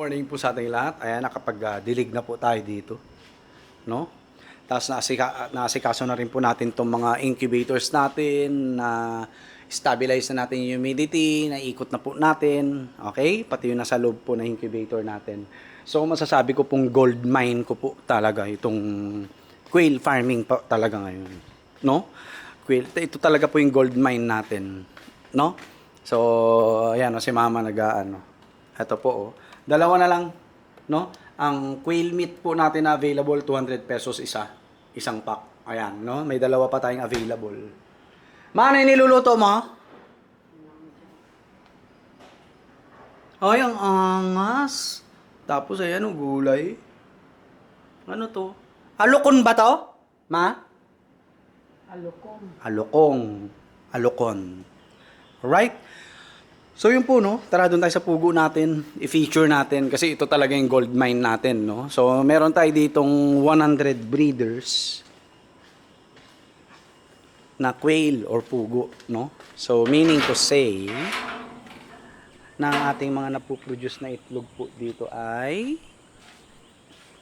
morning po sa ating lahat. Ayan, nakapag-dilig na po tayo dito. No? Tapos naasikaso na rin po natin itong mga incubators natin, na stabilize na natin yung humidity, naikot na po natin. Okay? Pati yung nasa loob po na incubator natin. So, masasabi ko pong gold mine ko po talaga itong quail farming po talaga ngayon. No? Quail, ito talaga po yung gold mine natin. No? So, ayan, si mama nag-aano. Ito po, oh. Dalawa na lang, no? Ang quail meat po natin na available, 200 pesos isa. Isang pack. Ayan, no? May dalawa pa tayong available. Mano yung niluluto mo? Ay, ang angas. Tapos, ayan, ang gulay. Ano to? Alukon ba to? Ma? Alukong. Alukong. Alukon. Alright? So yun po, no? Tara doon tayo sa pugo natin, i-feature natin kasi ito talaga yung gold mine natin, no? So meron tayo ditong 100 breeders na quail or pugo, no? So meaning to say na ang ating mga napuproduce na itlog po dito ay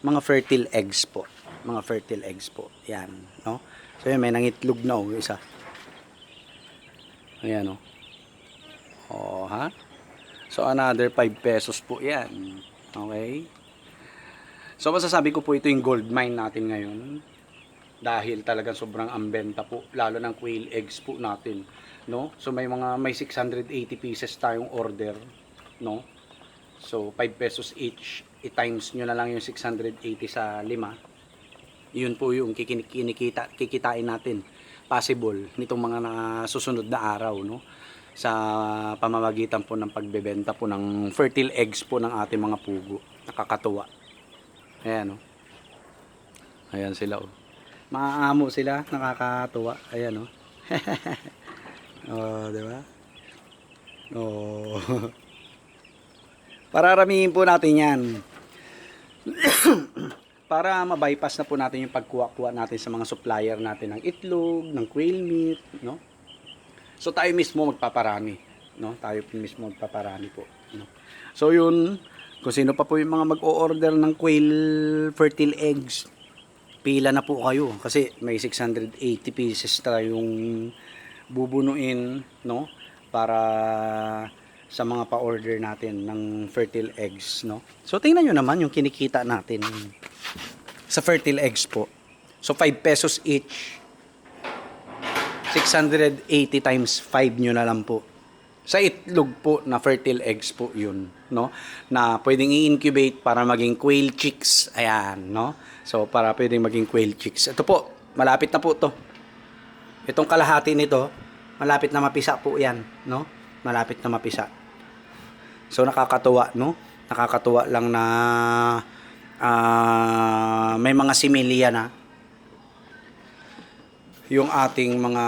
mga fertile eggs po. Mga fertile eggs po. Yan, no? So yan, may nangitlog na, oh, isa. Ayan, oh. Oh, ha? So, another 5 pesos po yan. Okay? So, masasabi ko po ito yung gold mine natin ngayon. Dahil talagang sobrang ambenta po. Lalo ng quail eggs po natin. No? So, may 680 pieces tayong order. No? So, 5 pesos each. I-times nyo na lang yung 680 sa 5. Yun po yung kikitain natin. Possible nitong mga susunod na araw, no? Sa pamamagitan po ng pagbebenta po ng fertile eggs po ng ating mga pugo. Nakakatuwa. Ayan, oh. Ayan sila, oh. Maaamo sila, nakakatuwa. Ayan, oh. Oh, di ba? Oh. Pararamihin po natin 'yan. Para ma-bypass na po natin yung pagkuha-kuha natin sa mga supplier natin ng itlog, ng quail meat, no? So tayo mismo magpaparami, no? Tayo mismo magpaparami po, no? So yun, kung sino pa po yung mga mag-o-order ng quail fertile eggs, pila na po kayo kasi may 680 pieces tayong bubunuin, no? Para sa mga pa-order natin ng fertile eggs, no? So tingnan nyo naman yung kinikita natin sa fertile eggs po. So 5 pesos each. 680 times 5 nyo na lang po. Sa itlog po na fertile eggs po yun, no? Na pwedeng i-incubate para maging quail chicks. Ayan, no? So, para pwedeng maging quail chicks. Ito po, malapit na po to. Itong kalahati nito, malapit na mapisa po yan, no? Malapit na mapisa. So, nakakatuwa, no? Nakakatuwa lang na may mga similya na yung ating mga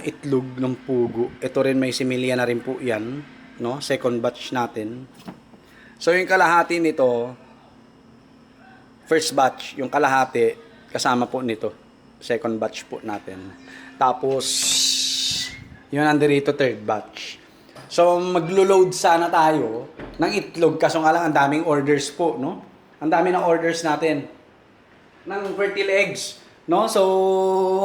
itlog ng pugo. Ito rin may similya na rin po yan, no? Second batch natin. So yung kalahati nito, first batch, yung kalahati kasama po nito, second batch po natin. Tapos yun nandito third batch. So maglo-load sana tayo ng itlog, kaso nga lang ang daming orders po, no? Ang dami ng orders natin ng fertile eggs. No? So,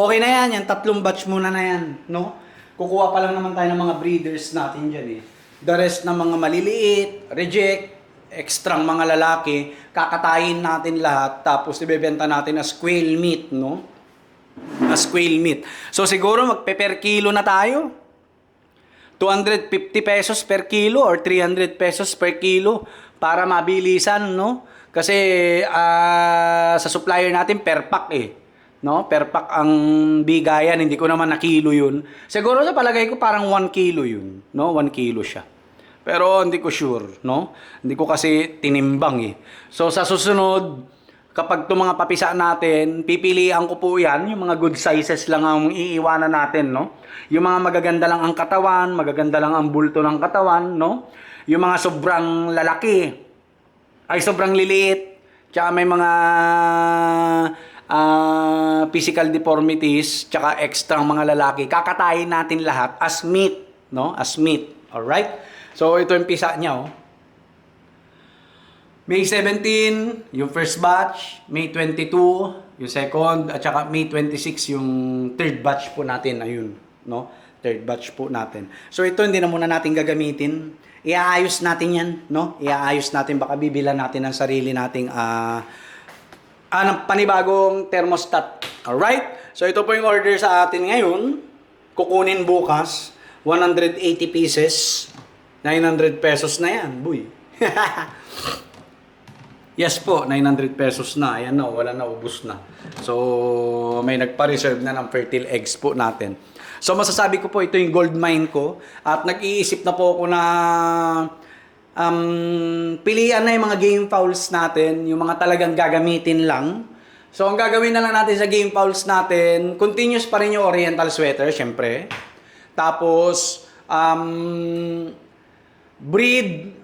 okay na yan. Yan, 3 batch muna na yan. No? Kukuha pa lang naman tayo ng mga breeders natin dyan, eh. The rest ng mga maliliit, reject, extrang mga lalaki, kakatayin natin lahat, tapos ibebenta natin as quail meat, no? As quail meat. So, siguro magpe-per kilo na tayo. 250 pesos per kilo or 300 pesos per kilo para mabilisan, no? Kasi sa supplier natin per pack, eh. No? Per pack ang bigayan, hindi ko naman na kilo yun. Siguro sa palagay ko parang 1 kilo yun, no? 1 kilo siya. Pero hindi ko sure, no? Hindi ko kasi tinimbang, eh. So sa susunod, kapag itong mga papisa natin, pipilian ko po yan, yung mga good sizes lang ang iiwanan natin, no? Yung mga magaganda lang ang katawan, magaganda lang ang bulto ng katawan, no? Yung mga sobrang lalaki, ay sobrang liliit, tsaka may mga physical deformities, tsaka extra mga lalaki, kakatayin natin lahat as meat, no? As meat. Alright? So, ito yung pisa niya, oh. May 17, yung first batch, May 22, yung second, at saka May 26, yung third batch po natin. Ayun, no? Third batch po natin. So ito hindi na muna natin gagamitin. Iaayos natin yan, no? Iaayos natin, baka bibilan natin ng sarili nating ng panibagong thermostat. Alright? So ito po yung order sa atin ngayon. Kukunin bukas, 180 pieces, 900 pesos na yan, boy. Yes po, 900 pesos na. Ayan na, wala na, ubus na. So, may nagpa-reserve na ng fertile eggs po natin. So, masasabi ko po, ito yung gold mine ko. At nag-iisip na po ako na pilian na yung mga game fowls natin, yung mga talagang gagamitin lang. So, ang gagawin na lang natin sa game fowls natin, continuous pa rin yung oriental sweater, syempre. Tapos, breed,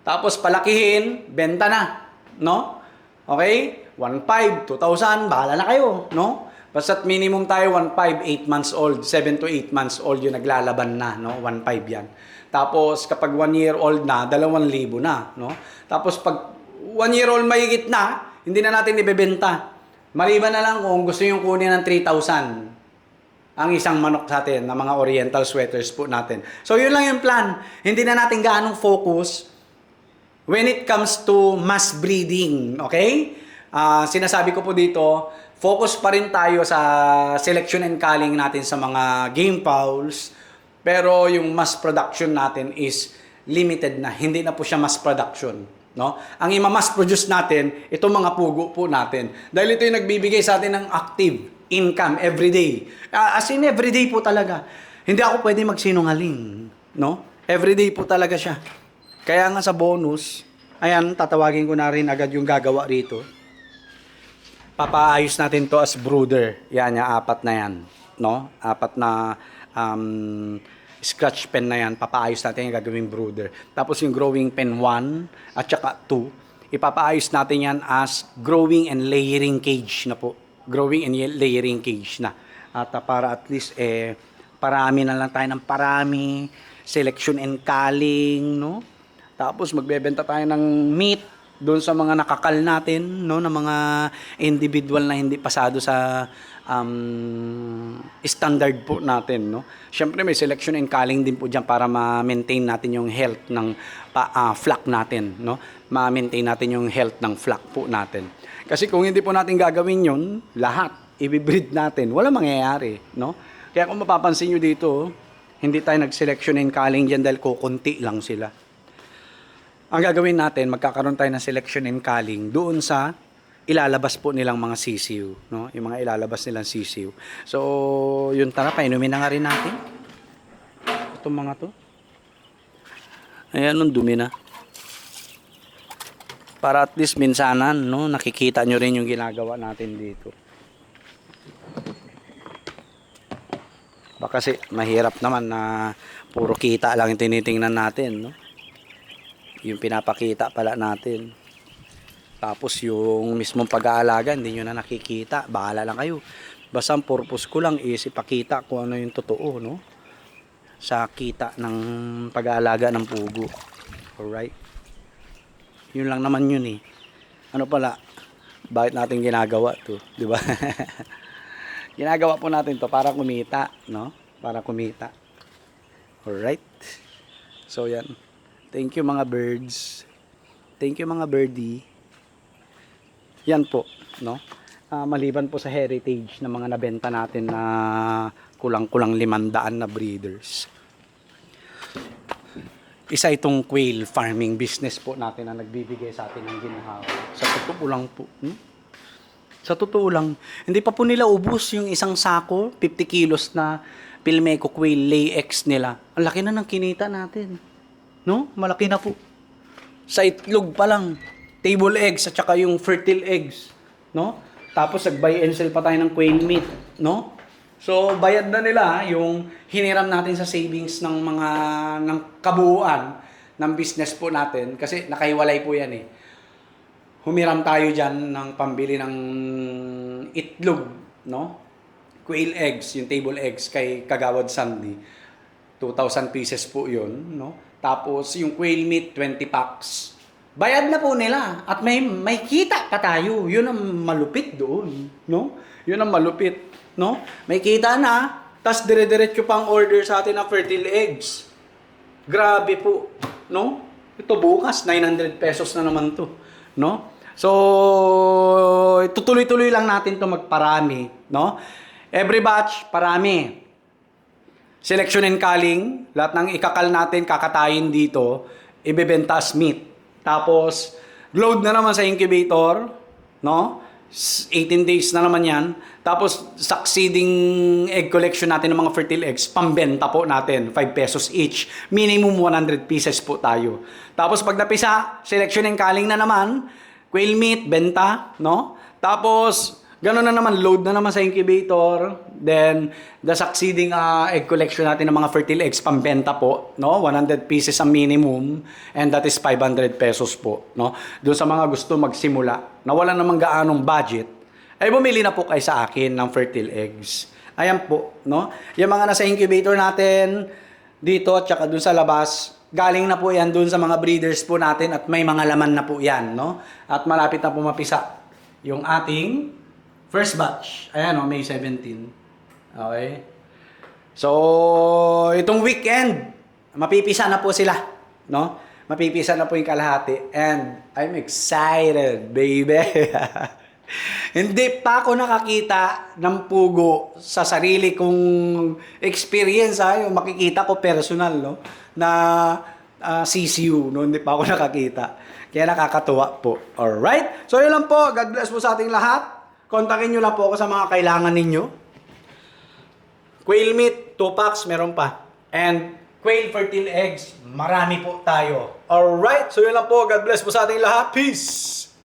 tapos palakihin, benta na, no? Okay? 1.5, 2,000, bahala na kayo, no? Basta't minimum tayo 1.5, 8 months old, 7 to 8 months old yung naglalaban na, no? 1.5 yan. Tapos kapag 1 year old na, 2,000 na, no? Tapos pag 1 year old mahigit na, hindi na natin ibebenta. Maliban na lang kung gusto yung kunin ng 3,000 ang isang manok sa atin na mga oriental sweaters po natin. So yun lang yung plan. Hindi na natin gaanong focus when it comes to mass breeding, okay? Sinasabi ko po dito, focus pa rin tayo sa selection and culling natin sa mga game fowls, pero yung mass production natin is limited na. Hindi na po siya mass production, no? Ang ima-mass produce natin, itong mga pugo po natin. Dahil ito yung nagbibigay sa atin ng active income everyday. As in everyday po talaga. Hindi ako pwede magsinungaling, no? Everyday po talaga siya. Kaya nga sa bonus, ayan, tatawagin ko na rin agad yung gagawa rito. Papaayos natin to as brooder. Yan, yung 4 na yan. No? 4 na scratch pen na yan. Papaayos natin yung gagawing brooder. Tapos yung growing pen 1 at saka 2, ipapaayos natin yan as growing and layering cage na po. Growing and layering cage na. At para at least, parami na lang tayo ng parami. Selection and culling, no? Tapos magbebenta tayo ng meat doon sa mga nakakal natin, no, na mga individual na hindi pasado sa standard po natin, no. Syempre may selection and culling din po diyan para ma-maintain natin yung health ng flock natin, no. Ma-maintain natin yung health ng flock po natin. Kasi kung hindi po natin gagawin 'yon, lahat i-breed natin, wala mangyayari, no. Kaya kung mapapansin niyo dito, hindi tayo nag-selection and culling diyan dahil kukunti lang sila. Ang gagawin natin, magkakaroon tayo ng selection and culling doon sa ilalabas po nilang mga sisiw, no? Yung mga ilalabas nilang sisiw. So, yun, tara, painumin na nga rin natin. Itong mga to. Ayan, nung dumi na. Para at least minsanan, no? Nakikita nyo rin yung ginagawa natin dito. Baka kasi mahirap naman na puro kita lang yung tinitingnan natin, no? Yung pinapakita pala natin. Tapos yung mismong pag-aalaga, hindi nyo na nakikita. Bahala lang kayo. Basta ang purpose ko lang is ipakita kung ano yung totoo, no? Sa kita ng pag-aalaga ng pugo. Alright? Yun lang naman yun eh. Ano pala? Bakit natin ginagawa to? Diba? Ginagawa po natin to para kumita, no? Para kumita. Alright? So yan. Thank you mga birds. Thank you mga birdie. Yan po, no? Maliban po sa heritage ng mga nabenta natin na kulang-kulang 500 na breeders. Isa itong quail farming business po natin na nagbibigay sa atin ng ginhawa. Sa totoo lang po. Sa totoo lang. Hindi pa po nila ubos yung isang sako, 50 kilos na Pilmeco quail lay eggs nila. Ang laki na ng kinita natin. No? Malaki na po. Sa itlog pa lang, table eggs at saka yung fertile eggs, no? Tapos nag-buy and sell pa tayo ng quail meat, no? So bayad na nila yung hiniram natin sa savings ng mga ng kabuuan ng business po natin kasi nakahiwalay po yan eh. Humiram tayo diyan ng pambili ng itlog, no? Quail eggs, yung table eggs kay Kagawad Sandy. 2,000 pieces po 'yon, no? Tapos yung quail meat 20 packs. bayad na po nila at may kita pa tayo. Yun ang malupit doon, no? Yun ang malupit, no? May kita na, tas dire-diretso pang order sa atin ng fertile eggs. Grabe po, no? Ito bukas 900 pesos na naman to, no? So, tutuloy-tuloy lang natin to magparami, no? Every batch, parami. Selection and culling, lahat ng ikakal natin, kakatayin dito, ibebenta as meat. Tapos, load na naman sa incubator, no? 18 days na naman yan. Tapos, succeeding egg collection natin ng mga fertile eggs, pambenta po natin, 5 pesos each. Minimum 100 pieces po tayo. Tapos, pag napisa, selection and culling na naman, quail meat, benta, no? Tapos, gano'n na naman, load na naman sa incubator. Then, the succeeding egg collection natin ng mga fertile eggs, pambenta po, no? 100 pieces ang minimum, and that is 500 pesos po, no? Doon sa mga gusto magsimula, na wala namang gaanong budget, ay bumili na po kayo sa akin ng fertile eggs. Ayan po, no? Yung mga nasa incubator natin, dito, at saka doon sa labas, galing na po yan doon sa mga breeders po natin at may mga laman na po yan, no? At malapit na po mapisa yung ating first batch. Ayan, May 17. Okay? So, itong weekend, mapipisa na po sila, no? Mapipisa na po yung kalahati. And I'm excited, baby. Hindi pa ako nakakita ng pugo sa sarili kong experience, yung makikita ko personal, no? Na CCU, no? Hindi pa ako nakakita. Kaya nakakatuwa po. Alright? So, yun lang po. God bless po sa ating lahat. Kontakin nyo lang po ako sa mga kailangan ninyo. Quail meat, 2 packs, meron pa. And quail fertile eggs, marami po tayo. Alright? So, yun lang po. God bless po sa ating lahat. Peace!